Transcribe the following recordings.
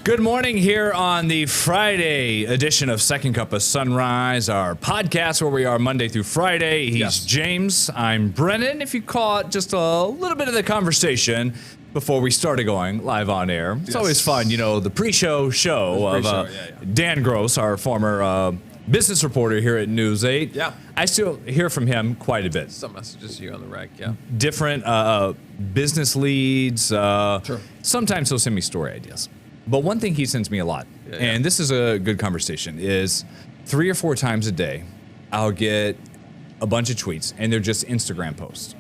Good morning here on the Friday edition of Second Cup of Sunrise, our podcast where we are Monday through Friday. He's James. I'm Brennan. If you caught just a little bit of the conversation before we started going live on air, it's always fun, you know, the pre-show of Dan Gross, our former business reporter here at News 8. Yeah. I still hear from him quite a bit. Some messages to you on the reg, yeah. Different business leads. Sometimes he'll send me story ideas. But one thing he sends me a lot, and this is a good conversation, is 3 or 4 times a day, I'll get a bunch of tweets, and they're just Instagram posts.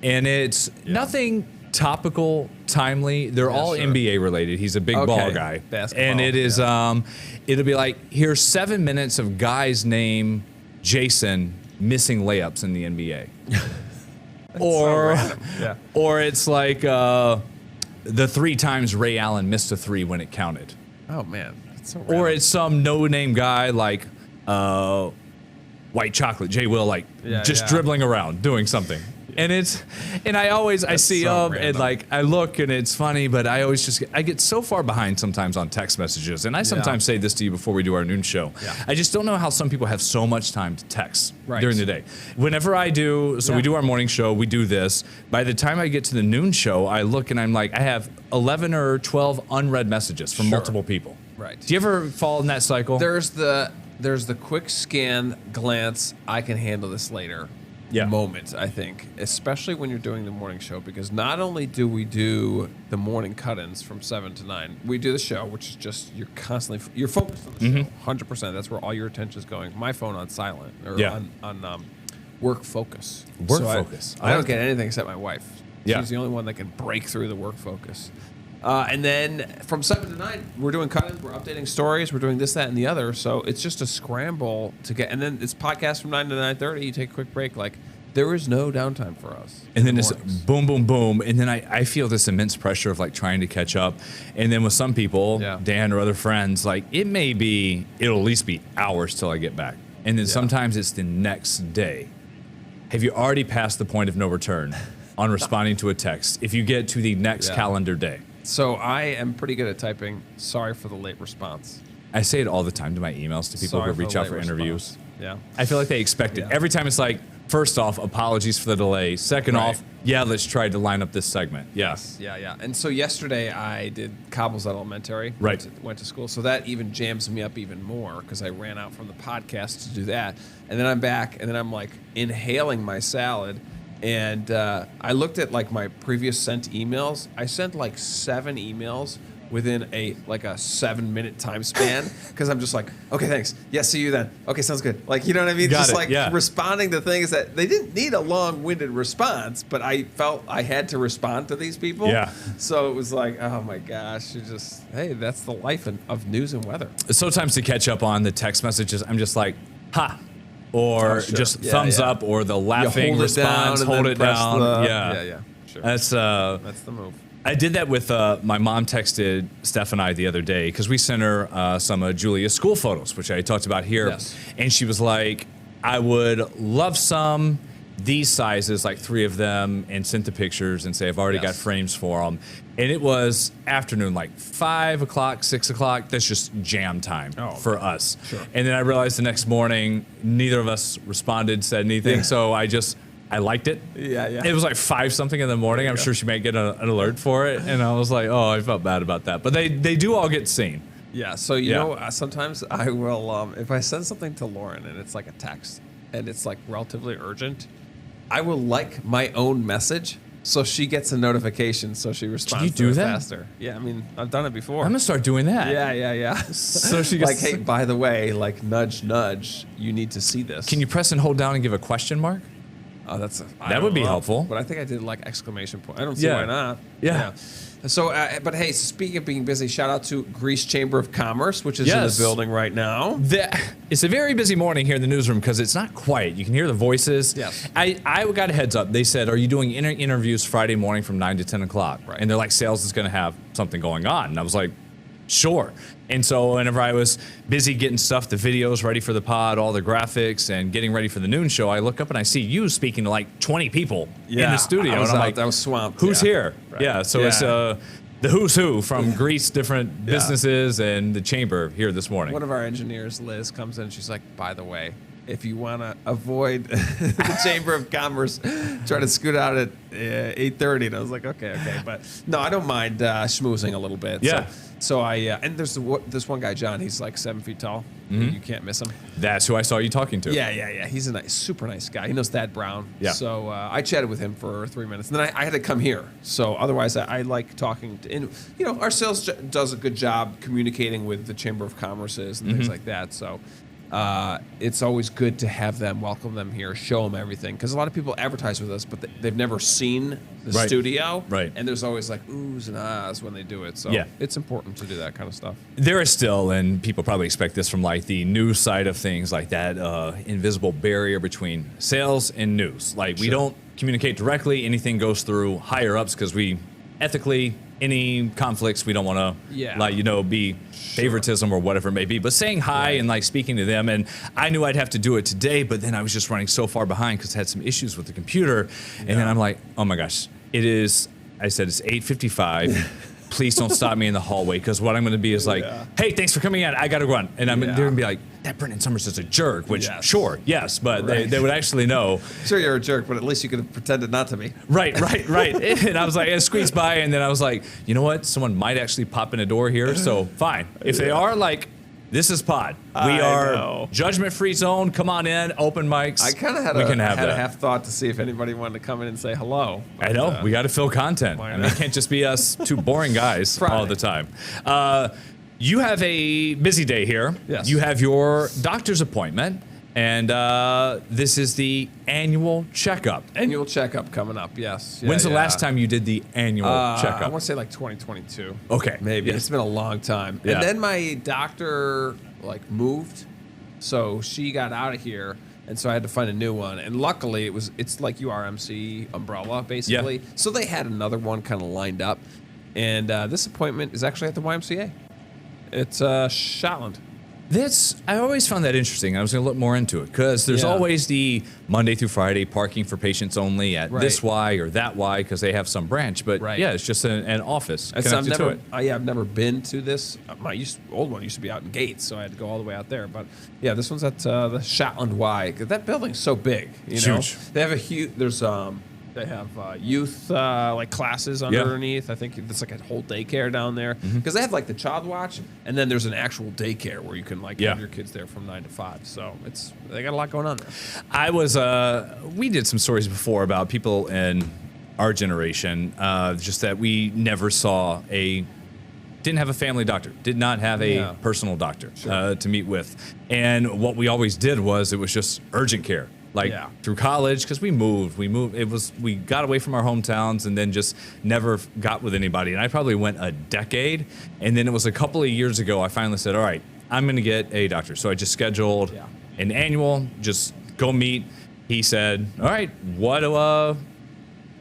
And it's nothing topical, timely. They're all NBA related. He's a big ball guy. Basketball, and it is, it'll be like, here's 7 minutes of guys named Jason missing layups in the NBA. Or it's like, the 3 times Ray Allen missed a 3 when it counted. Oh man, that's so Or it's some no-name guy like White Chocolate, Jay Will, like dribbling around doing something. And I see so him random. and like I look and it's funny, but I always I get so far behind sometimes on text messages. And I sometimes say this to you before we do our noon show. I just don't know how some people have so much time to text during the day. Whenever I do, we do our morning show, we do this. By the time I get to the noon show, I look and I'm like, I have 11 or 12 unread messages from multiple people. Right. Do you ever fall in that cycle? There's the quick scan glance, I can handle this later moment, I think, especially when you're doing the morning show, because not only do we do the morning cut-ins from 7 to 9, we do the show, which is just you're focused on the show 100%. That's where all your attention is going. My phone on silent or on work focus. I don't get anything except my wife. She's the only one that can break through the work focus. And then from 7 to 9, we're doing cut-ins, we're updating stories, we're doing this, that, and the other. So it's just a scramble to get. And then it's podcast from 9 to 9:30. You take a quick break. Like, there is no downtime for us. And then it's boom, boom, boom. And then I feel this immense pressure of like trying to catch up. And then with some people, Dan or other friends, like it'll at least be hours till I get back. And then sometimes it's the next day. Have you already passed the point of no return on responding to a text if you get to the next calendar day? So I am pretty good at typing, sorry for the late response. I say it all the time to my emails to people who reach out for interviews. I feel like they expect it. Every time it's like, first off, apologies for the delay. Second off, let's try to line up this segment. Yes. Yeah. And so yesterday I did Cobbles Elementary. Went to school. So that even jams me up even more because I ran out from the podcast to do that. And then I'm back and then I'm like inhaling my salad. And I looked at like my previous sent emails. I sent like 7 emails within a 7-minute time span because I'm just like, okay, thanks. Yeah, see you then. Okay, sounds good. Like, you know what I mean? Responding to things that they didn't need a long-winded response, but I felt I had to respond to these people. Yeah. So it was like, oh my gosh, hey, that's the life of news and weather. Sometimes to catch up on the text messages, I'm just like, ha. Or just thumbs up, or the laughing response, hold it down. Sure. That's the move. I did that with my mom. Texted Steph and I the other day because we sent her some of Julia's school photos, which I talked about here, and she was like, "I would love some these sizes, like 3 of them," and sent the pictures and say I've already got frames for them. And it was afternoon, like 5 o'clock, 6 o'clock. That's just jam time for us. Sure. And then I realized the next morning, neither of us responded, said anything. So I liked it. It was like 5 something in the morning. I'm sure she might get an alert for it. And I was like, oh, I felt bad about that. But they do all get seen. Yeah. So, you know, sometimes I will, if I send something to Lauren and it's like a text and it's like relatively urgent, I will like my own message so she gets a notification so she responds to it faster. Yeah, I mean, I've done it before. I'm going to start doing that. Yeah. So she gets like, hey, by the way, like nudge, nudge, you need to see this. Can you press and hold down and give a question mark? Oh, that would be helpful. But I think I did like exclamation point. I don't see why not. Yeah. So, but hey, speaking of being busy, shout out to Greece Chamber of Commerce, which is in the building right now. It's a very busy morning here in the newsroom because it's not quiet. You can hear the voices. Yes. I got a heads up. They said, are you doing interviews Friday morning from 9 to 10 o'clock? Right. And they're like, sales is going to have something going on. And I was like, sure. And so whenever I was busy getting stuff, the videos ready for the pod, all the graphics, and getting ready for the noon show, I look up and I see you speaking to like 20 people in the studio. I was and I'm like, I was swamped. who's here? Right. Yeah. So it's the who's who from Greece, different businesses, and the chamber here this morning. One of our engineers, Liz, comes in and she's like, by the way, if you want to avoid the Chamber of Commerce, try to scoot out at 8:30. And I was like, okay. But no, I don't mind schmoozing a little bit. Yeah. So I, and there's this one guy, John, he's like 7 feet tall. Mm-hmm. You can't miss him. That's who I saw you talking to. Yeah. He's a super nice guy. He knows Thad Brown. Yeah. So I chatted with him for 3 minutes. And then I had to come here. So otherwise, I like talking to, and, our sales does a good job communicating with the Chamber of Commerces and things like that. So it's always good to have them, welcome them here, show them everything. Because a lot of people advertise with us, but they've never seen the studio. Right. And there's always like oohs and ahs when they do it. So it's important to do that kind of stuff. There is still, and people probably expect this from like the news side of things, like that invisible barrier between sales and news. Like we don't communicate directly. Anything goes through higher ups because we ethically, any conflicts, we don't want to be favoritism or whatever it may be. But saying hi and like speaking to them, and I knew I'd have to do it today, but then I was just running so far behind because I had some issues with the computer. And then I'm like, oh my gosh, I said it's 8:55. Please don't stop me in the hallway, because what I'm going to be is like, hey, thanks for coming in. I got to run. And they're going to be like, that Brendan Summers is a jerk, which yes, but they would actually know. Sure, you're a jerk, but at least you could have pretended not to be. Right. And I was like, I squeezed by, and then I was like, you know what? Someone might actually pop in a door here, so fine. If they are, like, this is Pod. We are judgment-free zone. Come on in, open mics. I kind of had a half thought to see if anybody wanted to come in and say hello. I know. We got to fill content. I mean, it can't just be us two boring guys all the time. You have a busy day here. Yes. You have your doctor's appointment, and this is the annual checkup. Annual checkup coming up, yes. When's the last time you did the annual checkup? I want to say like 2022. Okay. Maybe. Yes. It's been a long time. Yeah. And then my doctor moved, so she got out of here, and so I had to find a new one. And luckily, it's like URMC umbrella, basically. Yeah. So they had another one kind of lined up. And this appointment is actually at the YMCA. It's Shotland. I always found that interesting. I was going to look more into it, because there's always the Monday through Friday parking for patients only at this Y or that Y, because they have some branch. But it's just an office connected to it. I've never been to this. My old one used to be out in Gates, so I had to go all the way out there. But yeah, this one's at the Shotland Y. That building's so big. Huge. They have a huge. They have youth classes underneath. I think it's like a whole daycare down there, because they have like the child watch, and then there's an actual daycare where you can have your kids there from 9 to 5. So they got a lot going on there. We did some stories before about people in our generation, just that we never saw didn't have a family doctor, did not have a personal doctor to meet with, and what we always did was it was just urgent care. Through college, because we moved. We got away from our hometowns and then just never got with anybody. And I probably went a decade. And then it was a couple of years ago, I finally said, all right, I'm going to get a doctor. So I just scheduled an annual, just go meet. He said, all right,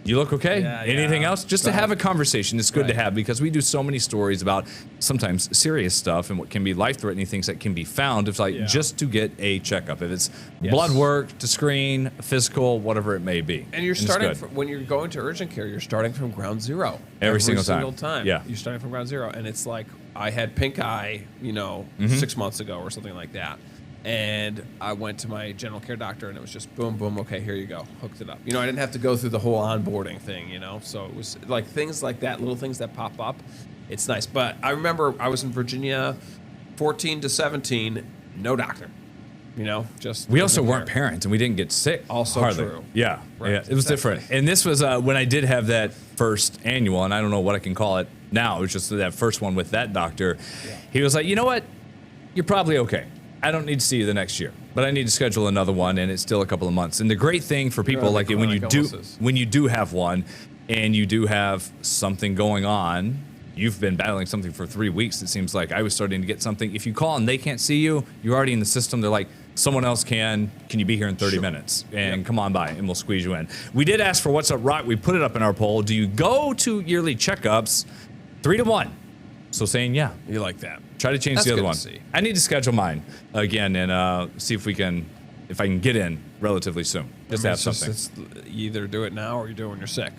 you look okay? Anything else? Just to have a conversation. It's good to have, because we do so many stories about sometimes serious stuff and what can be life-threatening things that can be found. It's like just to get a checkup. If it's blood work, to screen, physical, whatever it may be. And you're starting when you're going to urgent care, you're starting from ground zero. Every single time. Yeah. You're starting from ground zero. And it's like, I had pink eye, 6 months ago or something like that. And I went to my general care doctor, and it was just boom, boom, okay, here you go. Hooked it up. I didn't have to go through the whole onboarding thing, So it was like things like that, little things that pop up. It's nice. But I remember I was in Virginia 14 to 17, no doctor. Just we also weren't parents, and we didn't get sick. Also hardly. True. Yeah, it was different. And this was when I did have that first annual, and I don't know what I can call it now. It was just that first one with that doctor. Yeah. He was like, you know what? You're probably okay. I don't need to see you the next year, but I need to schedule another one, and it's still a couple of months. And the great thing for people like when you do have one, and you do have something going on, you've been battling something for 3 weeks. It seems like I was starting to get something. If you call and they can't see you, you're already in the system. They're like, someone else can you be here in 30 minutes? And come on by, and we'll squeeze you in. We did ask for What's Up Rock. We put it up in our poll. Do you go to yearly checkups? 3-1. So saying you like that. Try to change the other one. I need to schedule mine again and see if I can get in relatively soon. Just to have something. You either do it now or you do it when you're sick.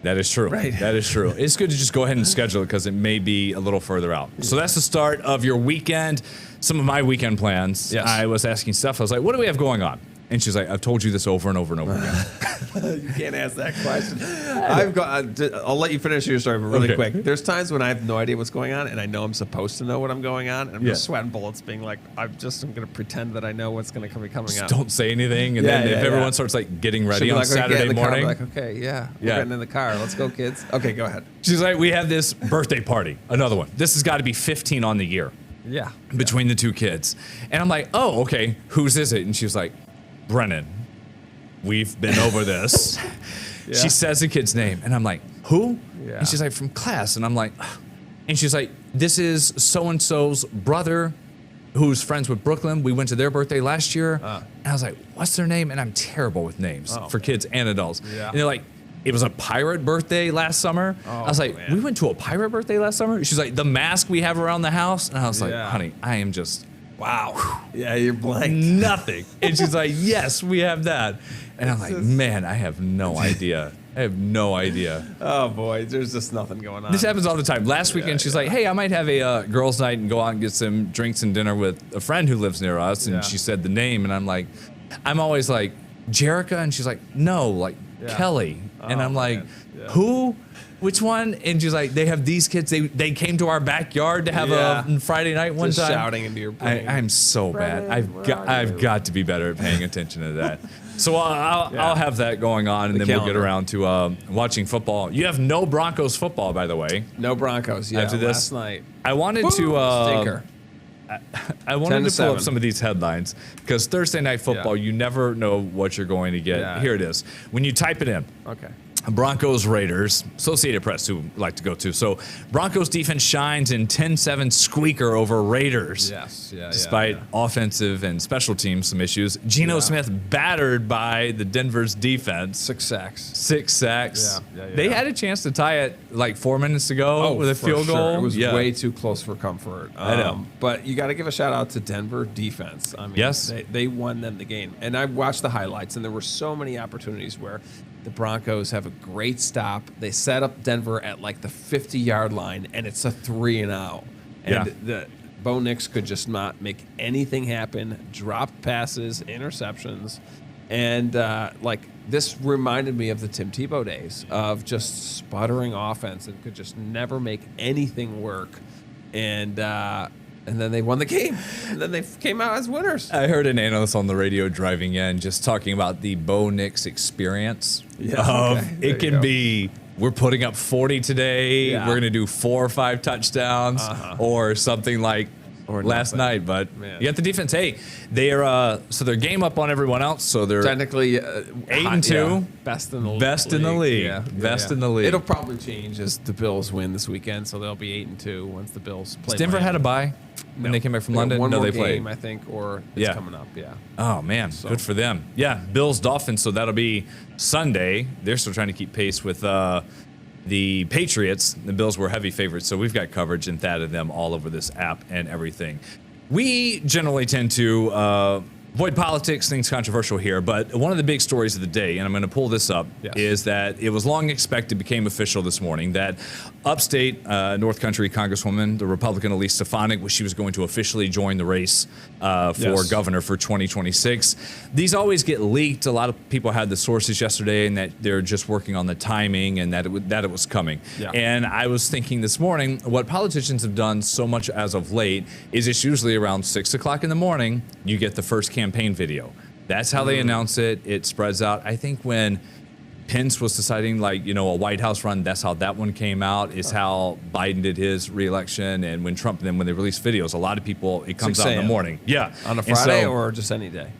That is true. Right. That is true. It's good to just go ahead and schedule it because it may be a little further out. So that's the start of your weekend. Some of my weekend plans. Yes. I was asking Steph, I was like, what do we have going on? And she's like, I've told you this over and over and over again. You can't ask that question. I'll let you finish your story, but really quick. There's times when I have no idea what's going on, and I know I'm supposed to know what I'm going on, and I'm just sweating bullets, being like, I'm going to pretend that I know what's going to be coming out. Don't say anything, and then if everyone starts like getting ready on Saturday morning, like, okay, we're getting in the car. Let's go, kids. Okay, go ahead. She's like, we have this birthday party, another one. This has got to be 15 on the year. Yeah. Between the two kids, and I'm like, oh, okay, whose is it? And she was like, Brennan. We've been over this. She says the kid's name, and I'm like, who? Yeah. And she's like, from class. And I'm like, ugh. And she's like, this is so-and-so's brother who's friends with Brooklyn. We went to their birthday last year. And I was like, what's their name? And I'm terrible with names for kids and adults. Yeah. And they're like, it was a pirate birthday last summer. I was like, we went to a pirate birthday last summer? She's like, the mask we have around the house? And I was like, honey, I am just... Wow. Yeah, you're blank. Nothing. And she's like, yes, we have that. And I'm like, man, I have no idea. I have no idea. Oh, boy. There's just nothing going on. This happens all the time. Last weekend, she's like, hey, I might have a girls' night and go out and get some drinks and dinner with a friend who lives near us. And she said the name. And I'm like, I'm always like, Jerica? And she's like, no, like Kelly. And I'm like, who? Which one? And she's like, they have these kids. They came to our backyard to have a Friday night one just time. Shouting into your brain. I'm so bad. I've got to be better at paying attention to that. So I'll have that going on, and then we'll get around to watching football. You have no Broncos football, by the way. No Broncos. Yeah, after this, last night. I wanted to stinker. I wanted to pull up some of these headlines because Thursday Night Football, you never know what you're going to get. Yeah. Here it is. When you type it in. Okay. Broncos Raiders, Associated Press, who like to go to. So Broncos defense shines in 10-7 squeaker over Raiders. Yes, despite offensive and special teams some issues. Geno Smith battered by the Denver's defense. 6 sacks. 6 sacks. They had a chance to tie it like 4 minutes ago with a field goal. It was way too close for comfort. I know. But you got to give a shout out to Denver defense. I mean, they won them the game. And I watched the highlights, and there were so many opportunities where the Broncos have a great stop. They set up Denver at like the 50-yard line, and it's a 3-and-out. And the Bo Nix could just not make anything happen. Dropped passes, interceptions, and like this reminded me of the Tim Tebow days of just sputtering offense and could just never make anything work. And then they won the game. And then they came out as winners. I heard an analyst on the radio driving in just talking about the Bo Nix experience. It can be, we're putting up 40 today. We're going to do 4 or 5 touchdowns or something like last night. But you got the defense. Hey, they're so they're game up on everyone else. So they're technically 8-2. Best in the league. Best in the league. Best in the league. It'll probably change as the Bills win this weekend. So they'll be 8-2 once the Bills play. Denver had a bye when they came back from London. One more they game, played. I think, or it's coming up. Yeah. Oh man, good for them. Yeah, Bills Dolphins. So that'll be Sunday. They're still trying to keep pace with the Patriots. The Bills were heavy favorites, so we've got coverage and that of them all over this app and everything. We generally tend to avoid politics, things controversial here, but one of the big stories of the day, and I'm going to pull this up, is that it was long expected, became official this morning, that upstate North Country Congresswoman, the Republican Elise Stefanik, she was going to officially join the race for governor for 2026. These always get leaked. A lot of people had the sources yesterday, and that they're just working on the timing and that it was coming. And I was thinking this morning, what politicians have done so much as of late is it's usually around 6 o'clock in the morning, you get the first campaign video. That's how they announce it. It spreads out. I think when Pence was deciding, like, a White House run, that's how that one came out, is how Biden did his re-election. And when Trump, then when they release videos, a lot of people, it comes out in the morning. On a Friday or just any day?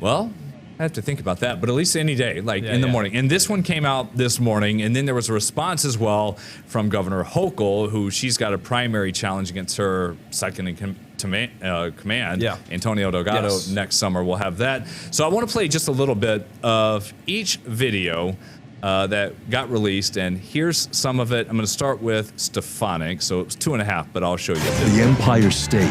Well, I have to think about that, but at least any day, like in the morning. And this one came out this morning, and then there was a response as well from Governor Hochul, who she's got a primary challenge against her second in command, Antonio Delgado, next summer. We'll have that. So I want to play just a little bit of each video that got released, and here's some of it. I'm going to start with Stefanik. So it was 2.5, but I'll show you. The Empire State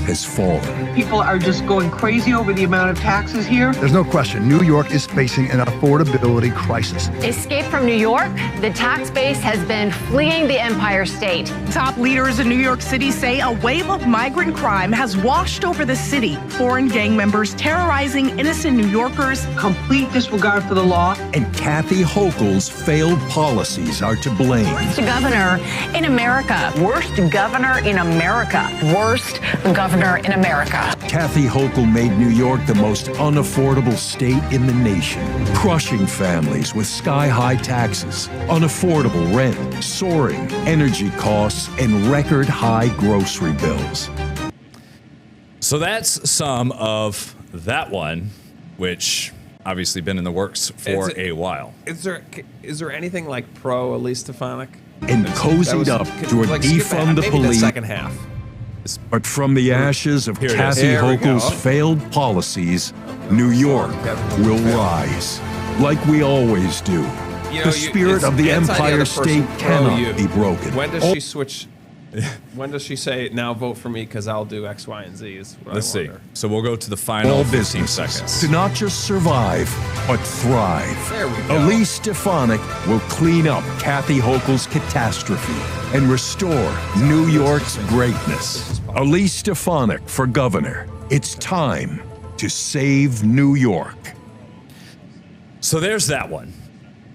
has fallen. People are just going crazy over the amount of taxes here. There's no question, New York is facing an affordability crisis. Escape from New York, the tax base has been fleeing the Empire State. Top leaders in New York City say a wave of migrant crime has washed over the city. Foreign gang members terrorizing innocent New Yorkers. Complete disregard for the law. And Kathy Hochul's failed policies are to blame. Worst governor in America. Worst governor in America. Worst governor in America. Kathy Hochul made New York the most unaffordable state in the nation, crushing families with sky-high taxes, unaffordable rent, soaring energy costs, and record-high grocery bills. So that's some of that one, which obviously been in the works for a while. Is there anything like pro Elise Stefanik? And cozied up to a defund the maybe police. The second half. But from the ashes of Here it is. Kathy There we go. Hochul's failed policies, New York will rise, like we always do. The spirit of the Empire State cannot be broken. When does she switch? When does she say, now vote for me because I'll do X, Y, and Z? Is what Let's I see. wonder. So we'll go to the final All 15 businesses seconds. to not just survive, but thrive. There we go. Elise Stefanik will clean up Kathy Hochul's catastrophe and restore New York's greatness. Elise Stefanik for governor. It's time to save New York. So there's that one.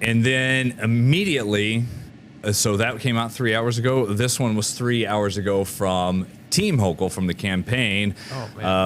And then immediately, so that came out 3 hours ago. This one was 3 hours ago from Team Hochul from the campaign,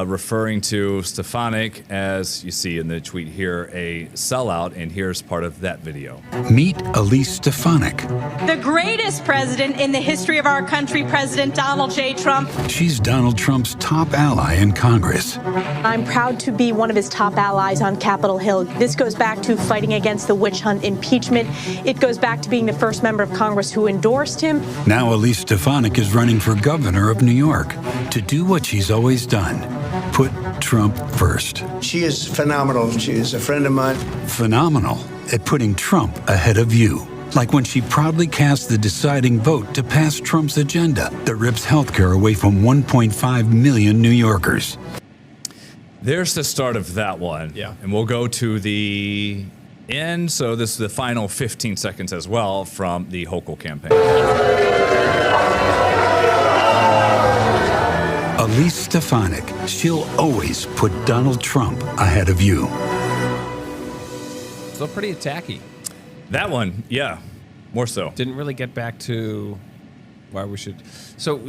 referring to Stefanik, as you see in the tweet here, a sellout. And here's part of that video. Meet Elise Stefanik. The greatest president in the history of our country, President Donald J. Trump. She's Donald Trump's top ally in Congress. I'm proud to be one of his top allies on Capitol Hill. This goes back to fighting against the witch hunt impeachment. It goes back to being the first member of Congress who endorsed him. Now Elise Stefanik is running for governor of New York to do what she's always done, put Trump first. She is phenomenal. She is a friend of mine. Phenomenal at putting Trump ahead of you. Like when she proudly cast the deciding vote to pass Trump's agenda that rips healthcare away from 1.5 million New Yorkers. There's the start of that one. Yeah. And we'll go to the end. So this is the final 15 seconds as well from the Hochul campaign. Elise Stefanik, she'll always put Donald Trump ahead of you. Still pretty attacky. That one, yeah, more so. Didn't really get back to why we should. So,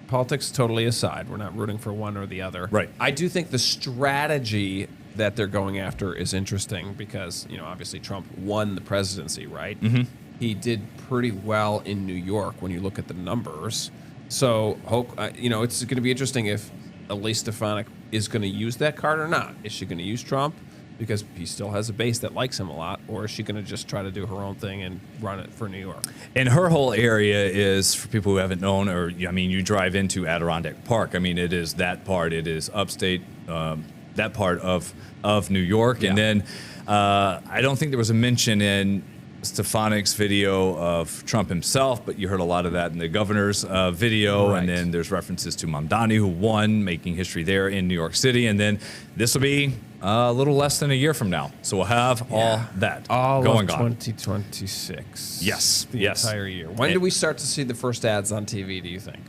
politics totally aside, we're not rooting for one or the other. Right. I do think the strategy that they're going after is interesting because, obviously Trump won the presidency, right? Mm-hmm. He did pretty well in New York when you look at the numbers. So, it's going to be interesting if Elise Stefanik is going to use that card or not. Is she going to use Trump because he still has a base that likes him a lot, or is she going to just try to do her own thing and run it for New York? And her whole area is, for people who haven't known, you drive into Adirondack Park. It is that part. It is upstate, that part of New York. Yeah. And then I don't think there was a mention in Stefanik's video of Trump himself, but you heard a lot of that in the governor's video. Right. And then there's references to Mamdani, who won, making history there in New York City. And then this will be a little less than a year from now. So we'll have all that going on. 2026. Yes. The entire year. When do we start to see the first ads on TV, do you think?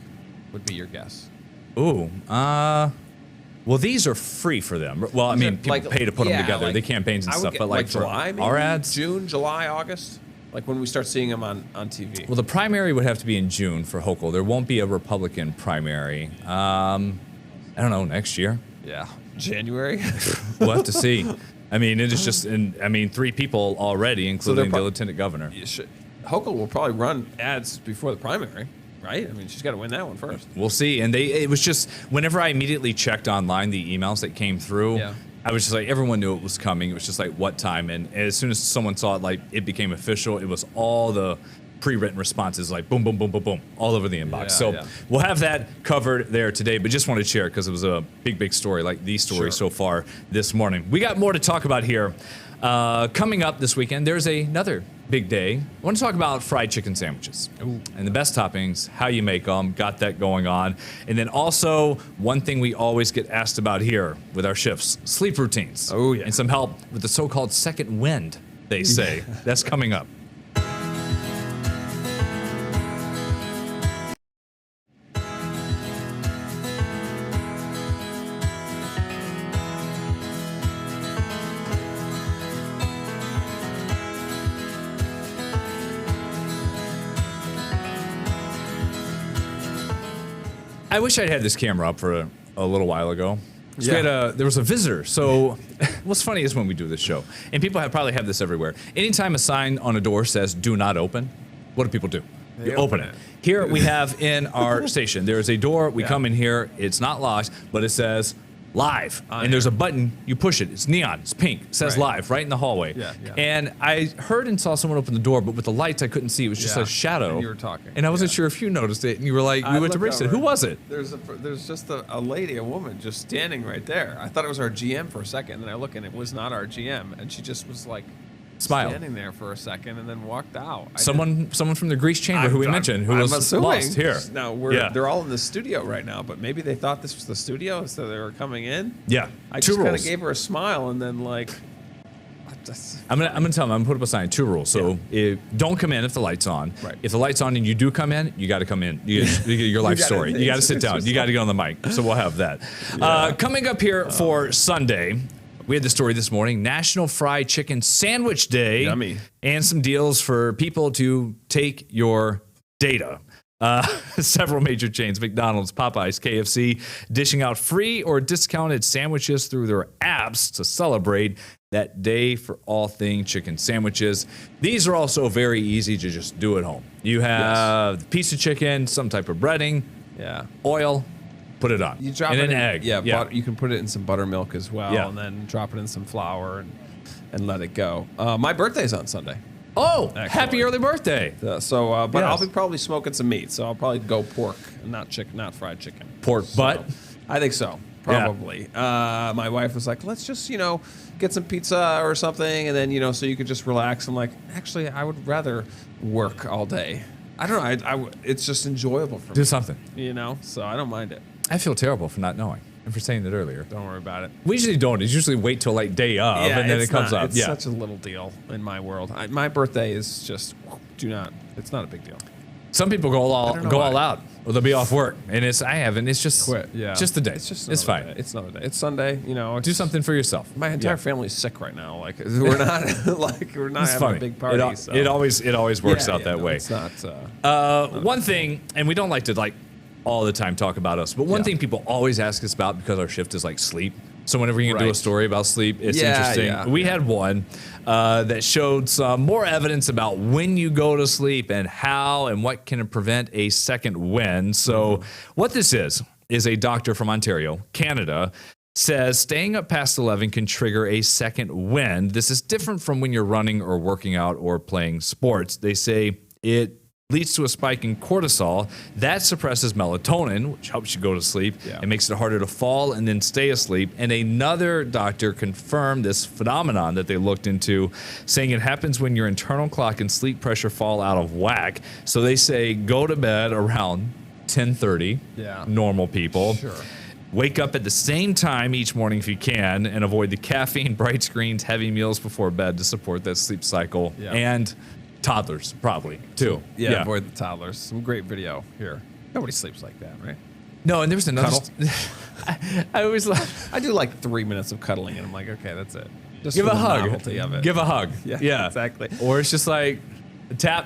Would be your guess. Ooh. Well, these are free for them. Well, people pay to put them together, the campaigns and stuff. But like July, maybe? Our ads? June, July, August? Like when we start seeing them on TV. Well, the primary would have to be in June for Hochul. There won't be a Republican primary. I don't know, next year. Yeah. January? We'll have to see. It is just, 3 people already, including the lieutenant governor. Hochul will probably run ads before the primary. Right? She's got to win that one first. We'll see. And it was just, whenever I immediately checked online the emails that came through, I was just like, everyone knew it was coming. It was just like, what time? And as soon as someone saw it, it became official. It was all the pre-written responses, like boom, boom, boom, boom, boom, all over the inbox. We'll have that covered there today, but just wanted to share because it was a big, big story, like the story so far this morning. We got more to talk about here Coming up this weekend, there's another big day. I want to talk about fried chicken sandwiches. Ooh. And the best toppings, how you make them, got that going on. And then also, one thing we always get asked about here with our shifts, sleep routines. Oh, yeah. And some help with the so-called second wind, they say. That's coming up. I wish I'd had this camera up for a little while ago. So there was a visitor. So what's funny is when we do this show, and people probably have this everywhere. Anytime a sign on a door says "Do not open," what do people do? You open it. Here we have in our station, there is a door. We come in here. It's not locked, but it says live. And there's a button. You push it. It's neon. It's pink. It says live right in the hallway. And I heard and saw someone open the door, but with the lights, I couldn't see. It was just a shadow. And you were talking. And I wasn't sure if you noticed it. And you were like, we went to Brixton. Who was it? There's just a lady, a woman, just standing right there. I thought it was our GM for a second, and then I look, and it was not our GM. And she just was like, smiled, standing there for a second, and then walked out. Someone from the Grease Chamber who we mentioned, who was lost here. Now they're all in the studio right now, but maybe they thought this was the studio, so they were coming in. Yeah, I just kind of gave her a smile, and then like, I'm gonna tell them. I'm gonna put up a sign. 2 rules. So don't come in if the light's on. Right. If the light's on and you do come in, you got to come in. You get your life story. You got to sit down. You got to get on the mic. So we'll have that. Coming up here for Sunday. We had the story this morning, National Fried Chicken Sandwich Day. Yummy. And some deals for people to take your data. Several major chains, McDonald's, Popeyes, KFC, dishing out free or discounted sandwiches through their apps to celebrate that day for all things chicken sandwiches. These are also very easy to just do at home. You have the piece of chicken, some type of breading, oil, put it on. You drop and it an in, egg. Butter, you can put it in some buttermilk as well, and then drop it in some flour and let it go. My birthday's on Sunday. Oh, happy early birthday! But I'll be probably smoking some meat, so I'll probably go pork, not fried chicken. Pork butt? I think so, probably. My wife was like, let's just get some pizza or something, and then so you could just relax. I'm like, actually, I would rather work all day. I don't know. It's just enjoyable for me. Do something. So I don't mind it. I feel terrible for not knowing and for saying that earlier. Don't worry about it. We usually don't. It's usually wait till like day of, and then it comes up. It's such a little deal in my world. My birthday is just it's not a big deal. Some people go all out, or they'll be off work, and it's just quit. Just the day. It's fine. Day. It's another day. It's Sunday. Do something for yourself. My entire family's sick right now. Like we're not having a big party. It always works out that way. It's not. One thing, and we don't like to all the time talk about us, but one thing people always ask us about, because our shift is like sleep. So whenever you can do a story about sleep, it's interesting. We had one that showed some more evidence about when you go to sleep and how and what can prevent a second wind. So what this is a doctor from Ontario, Canada, says staying up past 11 can trigger a second wind. This is different from when you're running or working out or playing sports. They say it leads to a spike in cortisol that suppresses melatonin, which helps you go to sleep. It makes it harder to fall and then stay asleep. And another doctor confirmed this phenomenon that they looked into, saying it happens when your internal clock and sleep pressure fall out of whack. So they say go to bed around 10:30, normal people. Sure. Wake up at the same time each morning if you can, and avoid the caffeine, bright screens, heavy meals before bed to support that sleep cycle. And toddlers, probably, too. Avoid the toddlers. Some great video here. Nobody sleeps like that, right? No, and there was another... I always laugh. I do like 3 minutes of cuddling, and I'm like, okay, that's it. Just give for a the hug. novelty of it. Give a hug. Yeah, exactly. Or it's just like a tap.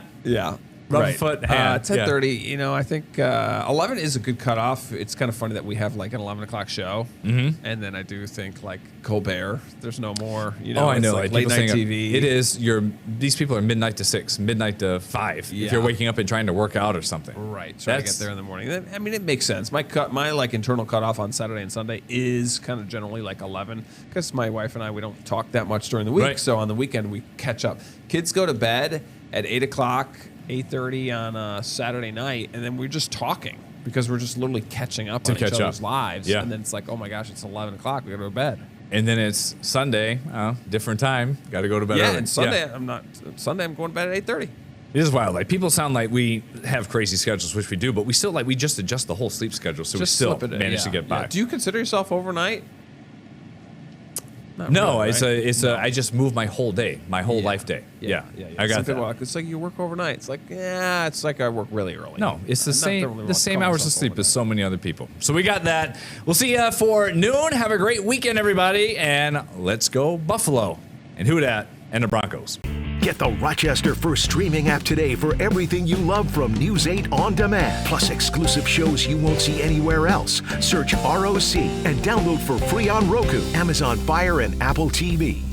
Rub a foot, hand. 10:30, I think 11 is a good cutoff. It's kind of funny that we have like an 11 o'clock show. And then I do think like Colbert, there's no more, I know. Like late night TV. It is, these people are midnight to 6, midnight to 5. If you're waking up and trying to work out or something. Right, trying to get there in the morning. I mean, it makes sense. My like internal cutoff on Saturday and Sunday is kind of generally like 11, because my wife and I, we don't talk that much during the week. So on the weekend, we catch up. Kids go to bed at 8 o'clock. 8:30 on Saturday night, and then we're just talking because we're just literally catching up on each other's lives. And then it's like, oh my gosh, it's 11 o'clock. We got to go to bed. And then it's Sunday, different time. Got to go to bed early. And Sunday, I'm going to bed at 8:30. It is wild. Like, people sound like we have crazy schedules, which we do, but we still, we just adjust the whole sleep schedule, so just we still manage to get by. Do you consider yourself overnight? No, really, right? I just move my whole day, my whole life day. Yeah. I got that. It's like you work overnight. It's like, it's like I work really early. No, it's the same hours of sleep as so many other people. So we got that. We'll see you for noon. Have a great weekend, everybody, and let's go Buffalo and who dat and the Broncos. Get the Rochester First streaming app today for everything you love from News 8 On Demand. Plus exclusive shows you won't see anywhere else. Search ROC and download for free on Roku, Amazon Fire, and Apple TV.